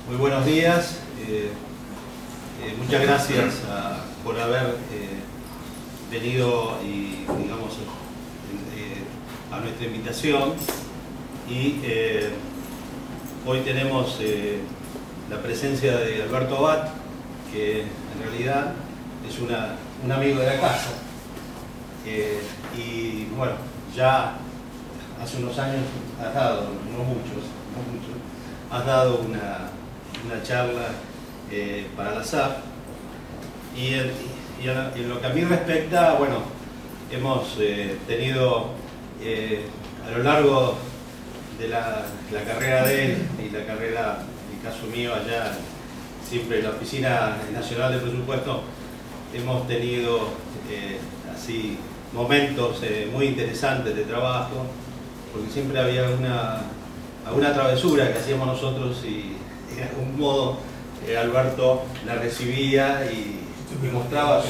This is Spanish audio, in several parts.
Muy buenos días. Muchas gracias por haber venido y, digamos, a nuestra invitación. Y hoy tenemos la presencia de Alberto Abad, que en realidad es un amigo de la casa. Y bueno, ya hace unos años has dado, no muchos, has dado una charla para la SAP, y en lo que a mí respecta, bueno, hemos tenido a lo largo de la carrera de él y la carrera, en el caso mío, allá siempre en la Oficina Nacional de Presupuesto, hemos tenido así momentos muy interesantes de trabajo, porque siempre había alguna travesura que hacíamos nosotros y de algún modo Alberto la recibía y mostraba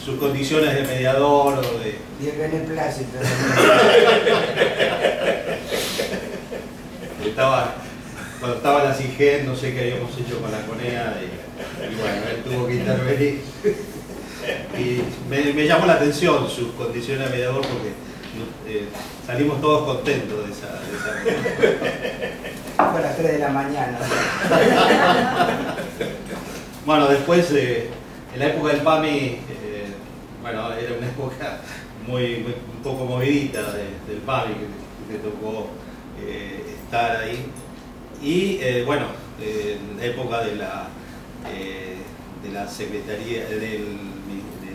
sus condiciones de mediador o de... Y el beneplácito. Cuando estaba la CIGEN, no sé qué habíamos hecho con la CONEA y bueno, él tuvo que intervenir. Y me llamó la atención sus condiciones de mediador porque salimos todos contentos de esa Fue a las 3 de la mañana. Bueno, después, en la época del PAMI, bueno, era una época un poco movidita del PAMI, que tocó estar ahí. Y bueno, en la época de la Secretaría, de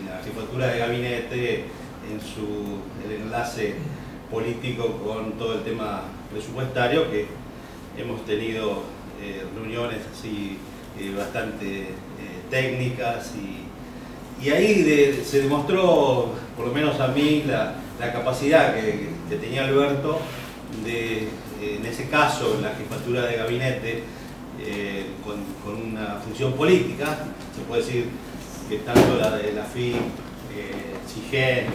la Jefatura de Gabinete, en el enlace político con todo el tema presupuestario, que hemos tenido reuniones así bastante técnicas, y ahí se demostró, por lo menos a mí, la capacidad que tenía Alberto de, en ese caso, la jefatura de gabinete, con una función política. Se puede decir que tanto la de la FIP, CIGEN,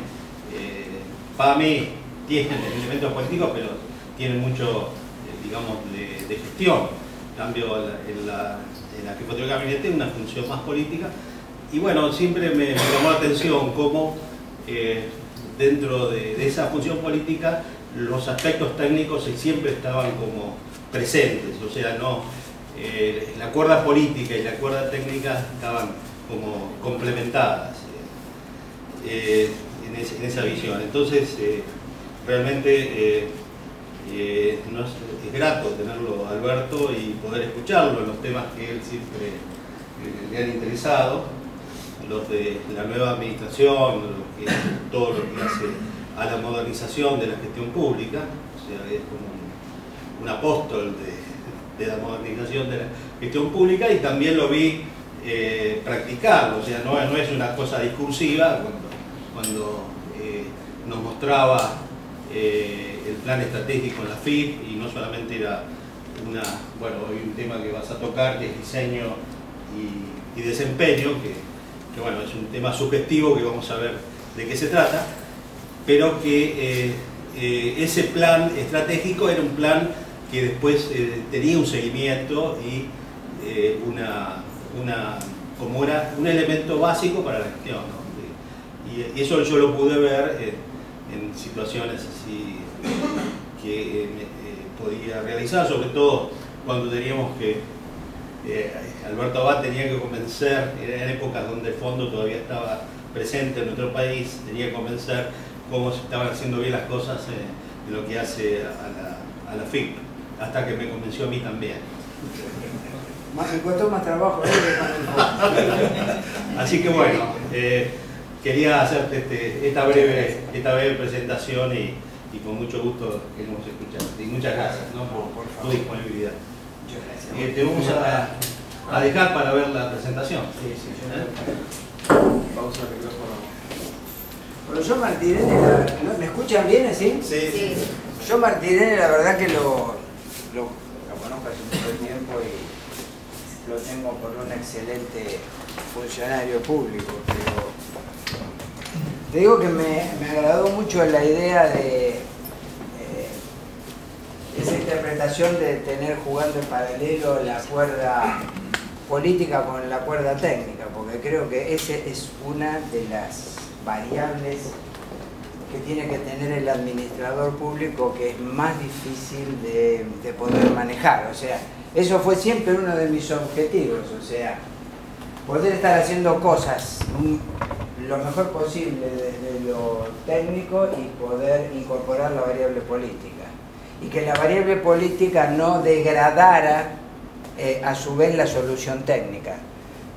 PAMI tienen elementos políticos, pero tienen mucho, digamos, de gestión. En cambio, en la jefatura de gabinete, una función más política. Y bueno, siempre me llamó la atención cómo dentro de esa función política los aspectos técnicos siempre estaban como presentes, o sea, no, la cuerda política y la cuerda técnica estaban como complementadas en esa visión. Entonces, realmente es grato tenerlo, Alberto, y poder escucharlo en los temas que él siempre le han interesado, los de la nueva administración, todo lo que hace a la modernización de la gestión pública. O sea, es como un apóstol de la modernización de la gestión pública, y también lo vi practicarlo. O sea, no es una cosa discursiva. Cuando nos mostraba el plan estratégico en la FIP, y no solamente era bueno, hay un tema que vas a tocar, que es diseño y desempeño, que bueno, es un tema subjetivo que vamos a ver de qué se trata, pero que ese plan estratégico era un plan que después tenía un seguimiento y como era un elemento básico para la gestión, ¿no? Y eso yo lo pude ver en situaciones así que podía realizar, sobre todo cuando teníamos que Alberto Abad tenía que convencer, en épocas donde el fondo todavía estaba presente en nuestro país, tenía que convencer cómo se estaban haciendo bien las cosas en lo que hace a la FIP, hasta que me convenció a mí también. Me costó más trabajo. Así que bueno, quería hacerte esta breve presentación, y con mucho gusto queremos escuchar. Y muchas gracias, ¿no?, por tu disponibilidad. Muchas gracias. Te vamos a dejar para ver la presentación. Sí, vamos al micrófono. Bueno, yo Martirene, ¿me escuchan bien así? Sí. Yo Martirene, la verdad que lo conozco hace mucho tiempo y lo tengo por un excelente funcionario público, pero te digo que me agradó mucho la idea de esa interpretación tentación de tener jugando en paralelo la cuerda política con la cuerda técnica, porque creo que esa es una de las variables que tiene que tener el administrador público, que es más difícil de poder manejar. O sea, eso fue siempre uno de mis objetivos, o sea, poder estar haciendo cosas lo mejor posible desde lo técnico y poder incorporar la variable política. Y que la variable política no degradara a su vez la solución técnica.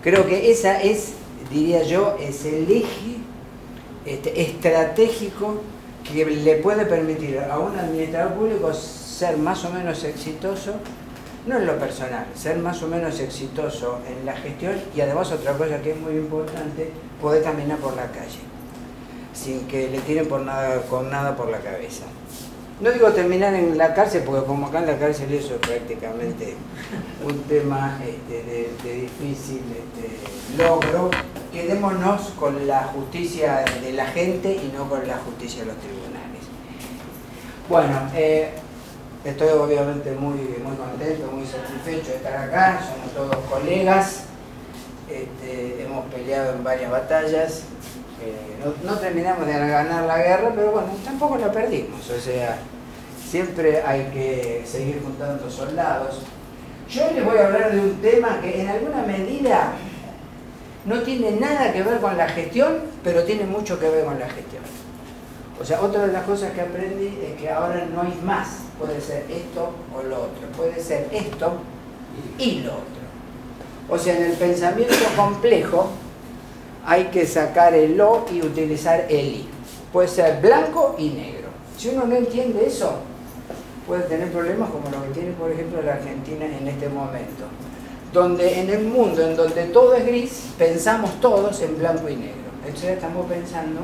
Creo que esa es, diría yo, es el eje estratégico que le puede permitir a un administrador público ser más o menos exitoso, no en lo personal, ser más o menos exitoso en la gestión, y además otra cosa que es muy importante, poder caminar por la calle sin que le tiren con nada por la cabeza. No digo terminar en la cárcel, porque como acá en la cárcel eso es prácticamente un tema de difícil logro. Quedémonos con la justicia de la gente y no con la justicia de los tribunales. Bueno, estoy obviamente muy contento, muy satisfecho de estar acá. Somos todos colegas, hemos peleado en varias batallas. No terminamos de ganar la guerra, pero bueno, tampoco la perdimos. O sea, siempre hay que seguir juntando soldados. Yo les voy a hablar de un tema que en alguna medida no tiene nada que ver con la gestión, pero tiene mucho que ver con la gestión. O sea, otra de las cosas que aprendí es que ahora no hay más. Puede ser esto o lo otro. Puede ser esto y lo otro. O sea, en el pensamiento complejo hay que sacar el lo y utilizar el y. Puede ser blanco y negro. Si uno no entiende eso, puede tener problemas como lo que tiene, por ejemplo, la Argentina en este momento. Donde en el mundo en donde todo es gris, pensamos todos en blanco y negro. Entonces estamos pensando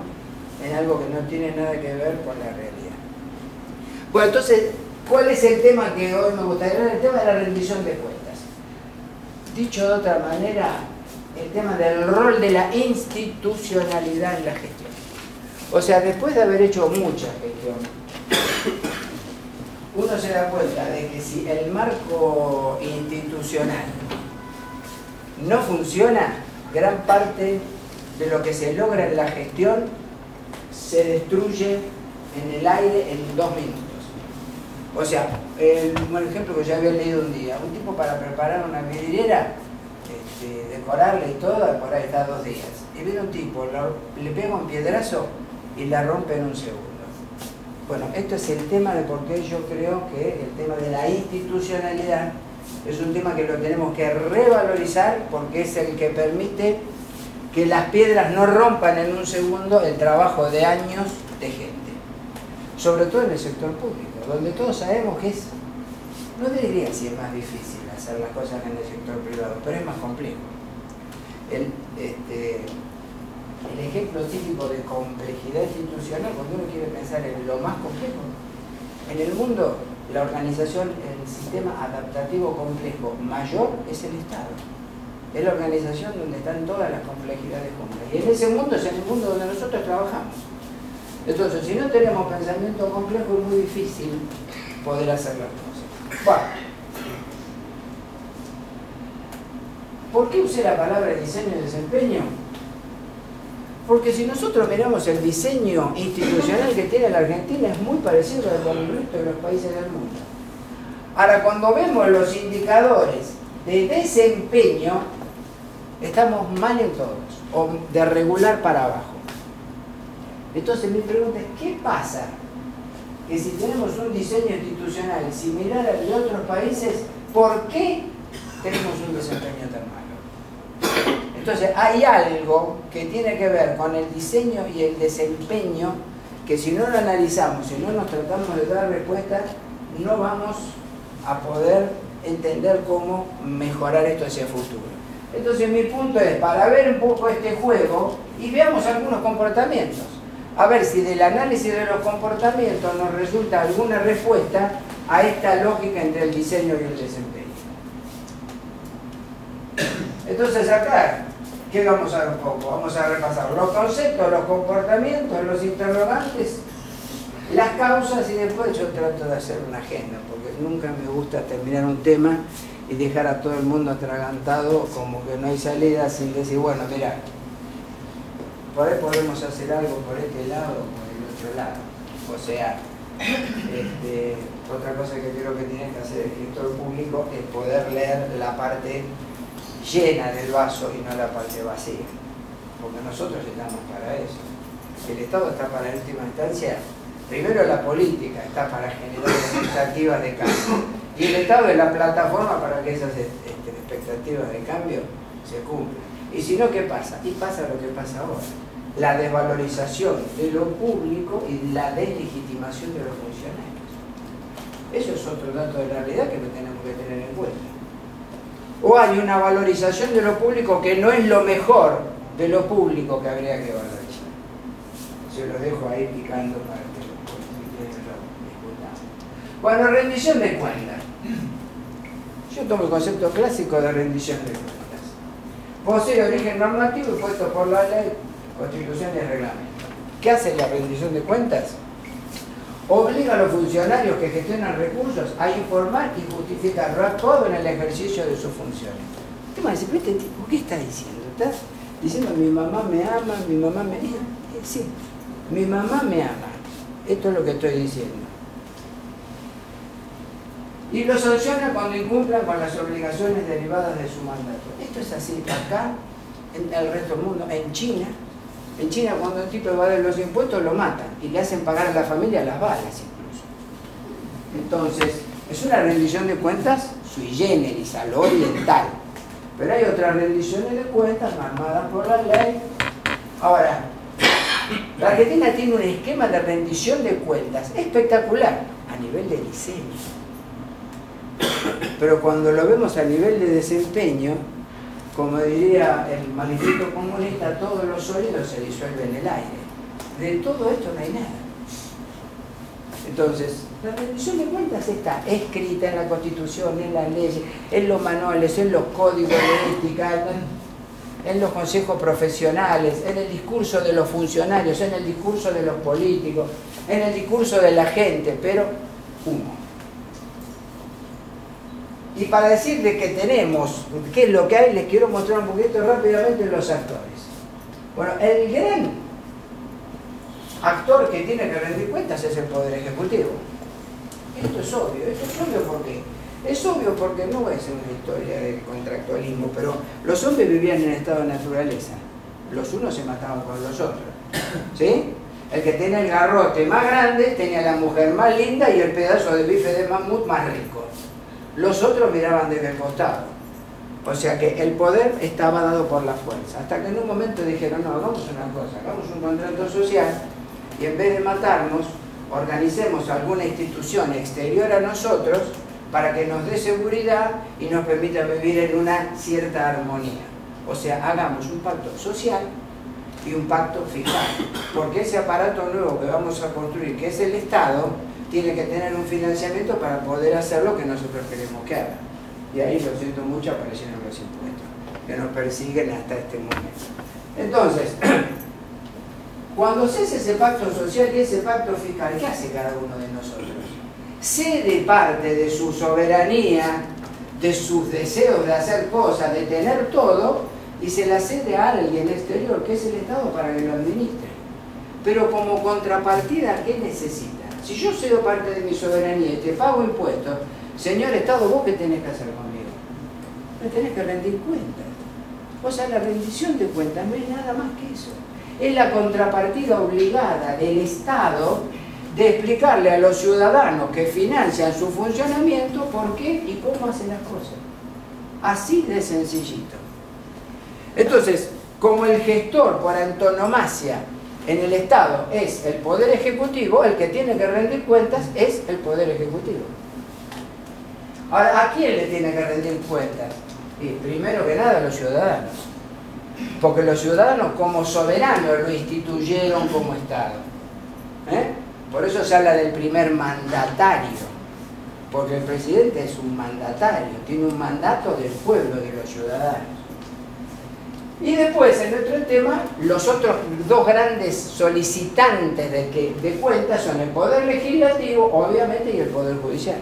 en algo que no tiene nada que ver con la realidad. Bueno, entonces, ¿cuál es el tema que hoy me gustaría hablar? El tema de la rendición de cuentas. Dicho de otra manera, el tema del rol de la institucionalidad en la gestión. O sea, después de haber hecho mucha gestión, uno se da cuenta de que si el marco institucional no funciona, gran parte de lo que se logra en la gestión se destruye en el aire en 2 minutos. O sea, un ejemplo que yo había leído un día, un tipo para preparar una vidriera, decorarla y todo, por ahí está 2 días. Y viene un tipo, le pega un piedrazo y la rompe en 1 segundo. Bueno, esto es el tema de por qué yo creo que el tema de la institucionalidad es un tema que lo tenemos que revalorizar, porque es el que permite que las piedras no rompan en 1 segundo el trabajo de años de gente. Sobre todo en el sector público, donde todos sabemos que es, no diría si es más difícil hacer las cosas en el sector privado, pero es más complejo. El ejemplo típico de complejidad institucional, cuando uno quiere pensar en lo más complejo, en el mundo, la organización, el sistema adaptativo complejo mayor es el Estado. Es la organización donde están todas las complejidades juntas. Y en ese mundo es el mundo donde nosotros trabajamos. Entonces, si no tenemos pensamiento complejo, es muy difícil poder hacer las cosas. Bueno, ¿por qué usé la palabra diseño y desempeño? Porque si nosotros miramos el diseño institucional que tiene la Argentina, es muy parecido al del resto de los países del mundo. Ahora, cuando vemos los indicadores de desempeño, estamos mal en todos, o de regular para abajo. Entonces mi pregunta es, ¿qué pasa? Que si tenemos un diseño institucional similar al de otros países, ¿por qué tenemos un desempeño tan malo? Entonces hay algo que tiene que ver con el diseño y el desempeño, que si no lo analizamos, si no nos tratamos de dar respuesta, no vamos a poder entender cómo mejorar esto hacia el futuro. Entonces mi punto es, para ver un poco este juego, y veamos algunos comportamientos, a ver si del análisis de los comportamientos nos resulta alguna respuesta a esta lógica entre el diseño y el desempeño. Entonces acá, ¿qué vamos a ver un poco? Vamos a repasar los conceptos, los comportamientos, los interrogantes, las causas, y después yo trato de hacer una agenda, porque nunca me gusta terminar un tema y dejar a todo el mundo atragantado como que no hay salida sin decir, bueno, mira, por ahí podemos hacer algo por este lado o por el otro lado. O sea, otra cosa que creo que tiene que hacer el gestor público es poder leer la parte llena del vaso y no la parte vacía. Porque nosotros estamos para eso. El Estado está para, en última instancia, primero la política está para generar expectativas de cambio. Y el Estado es la plataforma para que esas expectativas de cambio se cumplan. Y si no, ¿qué pasa? Y pasa lo que pasa ahora. La desvalorización de lo público y la deslegitimación de los funcionarios. Eso es otro dato de la realidad que no tenemos que tener en cuenta. O hay una valorización de lo público que no es lo mejor de lo público que habría que valorizar. Se los dejo ahí picando para que lo discutamos. Bueno, rendición de cuentas. Yo tomo el concepto clásico de rendición de cuentas. Posee de origen normativo impuesto por la ley, constitución y reglamento. ¿Qué hace la rendición de cuentas? Obliga a los funcionarios que gestionan recursos a informar y justificar lo actuado en el ejercicio de sus funciones. ¿Qué más? ¿Este tipo qué está diciendo? ¿Está diciendo mi mamá me ama, mi mamá me ama? Sí, mi mamá me ama. Esto es lo que estoy diciendo. Y lo sanciona cuando incumplan con las obligaciones derivadas de su mandato. Esto es así acá, en el resto del mundo, en China. En China, cuando un tipo evade los impuestos, lo matan y le hacen pagar a la familia las balas incluso. Entonces, es una rendición de cuentas sui generis, a lo oriental. Pero hay otras rendiciones de cuentas armadas por la ley. Ahora, la Argentina tiene un esquema de rendición de cuentas espectacular a nivel de diseño. Pero cuando lo vemos a nivel de desempeño, como diría el manifiesto comunista, todos los sólidos se disuelven en el aire. De todo esto no hay nada. Entonces, la rendición de cuentas está escrita en la Constitución, en las leyes, en los manuales, en los códigos de ética, en los consejos profesionales, en el discurso de los funcionarios, en el discurso de los políticos, en el discurso de la gente, pero humo. Y para decirles que tenemos, qué es lo que hay, les quiero mostrar un poquito rápidamente los actores. Bueno, el gran actor que tiene que rendir cuentas es el Poder Ejecutivo. Esto es obvio ¿por qué? Es obvio porque no es una historia de contractualismo, pero los hombres vivían en estado de naturaleza. Los unos se mataban con los otros. ¿Sí? El que tenía el garrote más grande tenía la mujer más linda y el pedazo de bife de mamut más rico. Los otros miraban desde el costado. O sea que el poder estaba dado por la fuerza. Hasta que en un momento dijeron, no, hagamos una cosa, hagamos un contrato social y en vez de matarnos, organicemos alguna institución exterior a nosotros para que nos dé seguridad y nos permita vivir en una cierta armonía. O sea, hagamos un pacto social y un pacto fiscal. Porque ese aparato nuevo que vamos a construir, que es el Estado, tiene que tener un financiamiento para poder hacer lo que nosotros queremos que haga. Y ahí, lo siento mucho, aparecieron los impuestos, que nos persiguen hasta este momento. Entonces, cuando se hace ese pacto social y ese pacto fiscal, ¿qué hace cada uno de nosotros? Cede parte de su soberanía, de sus deseos de hacer cosas, de tener todo, y se la cede a alguien exterior, que es el Estado, para que lo administre. Pero como contrapartida, ¿qué necesita? Si yo cedo parte de mi soberanía y te pago impuestos, señor Estado, ¿vos qué tenés que hacer conmigo? Me tenés que rendir cuentas. O sea, la rendición de cuentas no es nada más que eso. Es la contrapartida obligada del Estado de explicarle a los ciudadanos que financian su funcionamiento por qué y cómo hacen las cosas. Así de sencillito. Entonces, como el gestor por antonomasia en el Estado es el Poder Ejecutivo, el que tiene que rendir cuentas es el Poder Ejecutivo. Ahora, ¿a quién le tiene que rendir cuentas? Y primero que nada a los ciudadanos. Porque los ciudadanos como soberanos lo instituyeron como Estado. Por eso se habla del primer mandatario. Porque el presidente es un mandatario, tiene un mandato del pueblo, de los ciudadanos. Y después, en otro tema, los otros dos grandes solicitantes de cuentas son el Poder Legislativo, obviamente, y el Poder Judicial.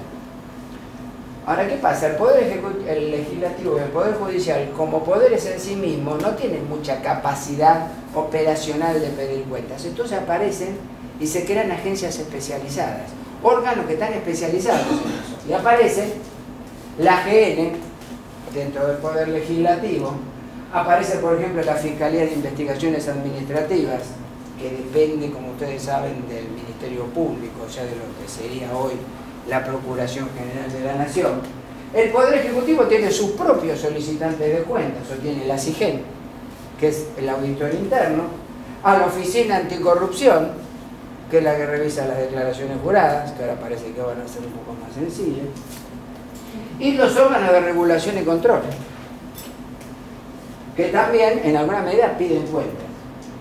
Ahora, ¿qué pasa? El poder el legislativo y el poder judicial, como poderes en sí mismos, no tienen mucha capacidad operacional de pedir cuentas. Entonces aparecen y se crean agencias especializadas, órganos que están especializados en eso. Y aparece la AGN dentro del poder legislativo, aparece por ejemplo la Fiscalía de Investigaciones Administrativas, que depende, como ustedes saben, del Ministerio Público, ya de lo que sería hoy la Procuración General de la Nación. El Poder Ejecutivo tiene sus propios solicitantes de cuentas, o tiene la SIGEN, que es el auditor interno, a la Oficina Anticorrupción, que es la que revisa las declaraciones juradas, que ahora parece que van a ser un poco más sencillas, y los órganos de regulación y control, que también en alguna medida piden cuentas.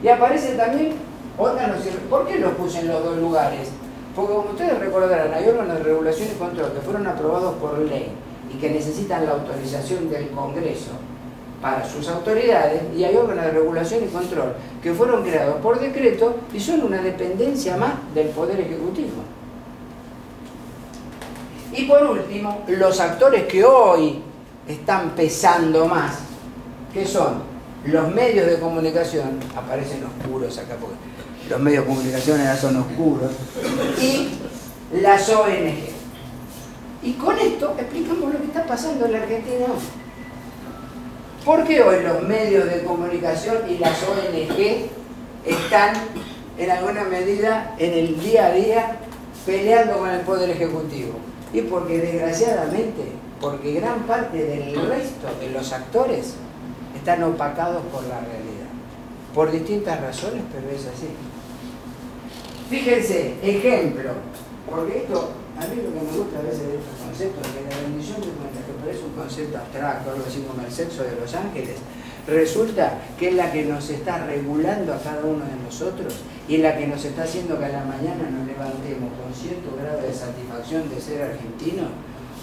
Y aparecen también órganos. ¿Por qué los puse en los dos lugares? Porque como ustedes recordarán, hay órganos de regulación y control que fueron aprobados por ley y que necesitan la autorización del Congreso para sus autoridades, y hay órganos de regulación y control que fueron creados por decreto y son una dependencia más del Poder Ejecutivo. Y por último, los actores que hoy están pesando más, que son los medios de comunicación, aparecen oscuros acá porque los medios de comunicación ahora son oscuros, y las ONG. Y con esto explicamos lo que está pasando en la Argentina hoy. ¿Por qué hoy los medios de comunicación y las ONG están en alguna medida en el día a día peleando con el Poder Ejecutivo? Y porque desgraciadamente, porque gran parte del resto de los actores están opacados por la realidad, por distintas razones, pero es así. Fíjense, ejemplo, porque esto, a mí lo que me gusta a veces de estos conceptos, que la rendición de cuentas, que parece un concepto abstracto, algo así como el sexo de los ángeles, resulta que es la que nos está regulando a cada uno de nosotros y es la que nos está haciendo que a la mañana nos levantemos con cierto grado de satisfacción de ser argentinos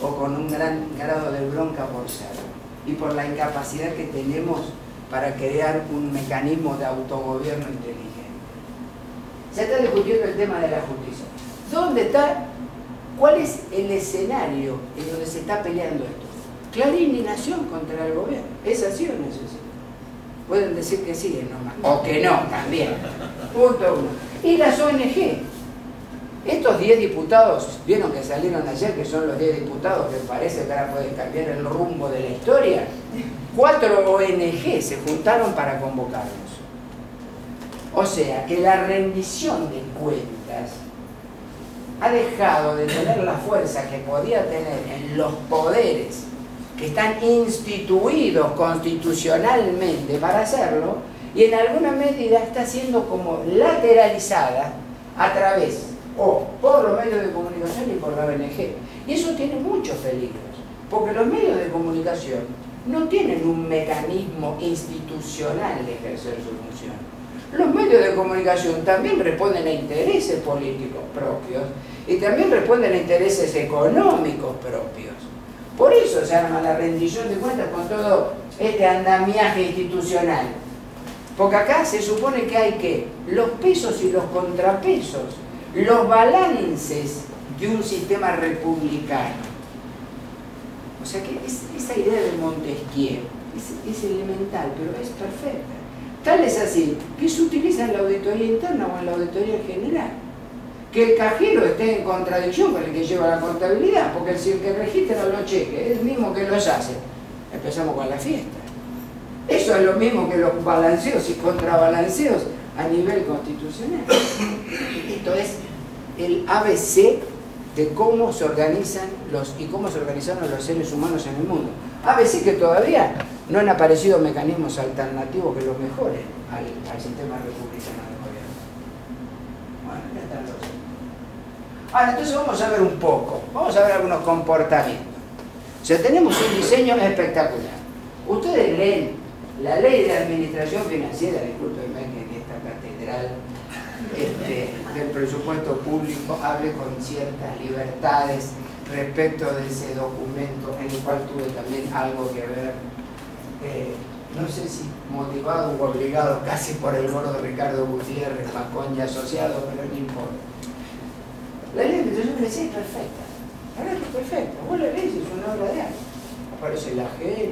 o con un gran grado de bronca por serlo, y por la incapacidad que tenemos para crear un mecanismo de autogobierno inteligente. Se está discutiendo el tema de la justicia. ¿Dónde está? ¿Cuál es el escenario en donde se está peleando esto? Clarín y Nación contra el gobierno. ¿Es así o no es así? Pueden decir que sí, o que no, también. Punto uno. Y las ONG. Estos 10 diputados, vieron que salieron ayer, que son los 10 diputados que parece que ahora pueden cambiar el rumbo de la historia. 4 ONG se juntaron para convocarlos. O sea, que la rendición de cuentas ha dejado de tener la fuerza que podía tener en los poderes que están instituidos constitucionalmente para hacerlo, y en alguna medida está siendo como lateralizada a través o por los medios de comunicación y por la ONG. Y eso tiene muchos peligros, porque los medios de comunicación no tienen un mecanismo institucional de ejercer su función. Los medios de comunicación también responden a intereses políticos propios y también responden a intereses económicos propios. Por eso se arma la rendición de cuentas con todo este andamiaje institucional. Porque acá se supone que hay que los pesos y los contrapesos, los balances de un sistema republicano. O sea que esa idea de Montesquieu es elemental, pero es perfecta. Tal es así que se utiliza en la auditoría interna o en la auditoría general. Que el cajero esté en contradicción con el que lleva la contabilidad, porque si el que registra los cheques es el mismo que los hace, empezamos con la fiesta. Eso es lo mismo que los balanceos y contrabalanceos a nivel constitucional. Esto es el ABC de cómo se organizan y cómo se organizaron los seres humanos en el mundo. ABC que todavía no han aparecido mecanismos alternativos que los mejoren al sistema republicano de gobierno. Bueno, ya están los. Ahora, entonces vamos a ver un poco, vamos a ver algunos comportamientos. O sea, tenemos un diseño espectacular. Ustedes leen la ley de administración financiera, discúlpenme que en esta catedral del presupuesto público hable con ciertas libertades respecto de ese documento, en el cual tuve también algo que ver, no sé si motivado o obligado casi por el gordo Ricardo Gutiérrez, Macón y asociado, pero no importa. La ley de administración financiera es perfecta. La verdad que es perfecta. Vos la lees y es una obra de arte. Aparece la G,